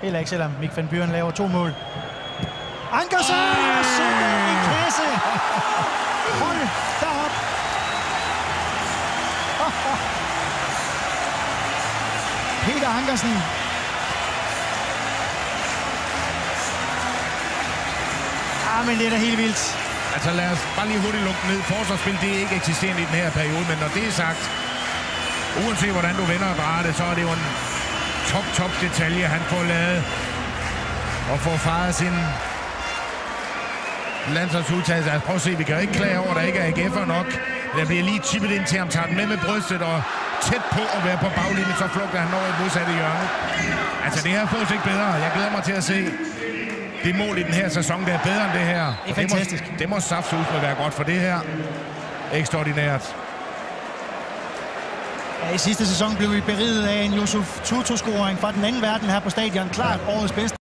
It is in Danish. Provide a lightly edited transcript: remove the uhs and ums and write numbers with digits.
Heller ikke selvom Mick van Buren laver 2 mål. Ankersen! Super i kasse! Hold derop! Peter Ankersen. Men det er da helt vildt. Altså lad os bare lige hurtigt lukke ned. Forsvarsspil, det er ikke eksisterende i den her periode, men når det er sagt, uanset hvordan du vender og drejer det, så er det jo en top detalje, han får lavet og får faret sin landsholdsudtagelse. Altså prøv at se, vi kan ikke klage over, at der ikke er AGF'er nok. Der bliver lige tippet ind til ham, tager den med brystet og tæt på at være på baglinjen, så flugter han over et modsatte hjørne. Altså det her får ikke bedre. Jeg glæder mig til at se det mål i den her sæson, der er bedre end det her. Det er fantastisk. Det må saftsusme være godt for det her. Ekstraordinært. Ja, i sidste sæson blev vi beriget af en Yusuf Tutu-scoring fra den anden verden her på stadion. Klart årets bedste.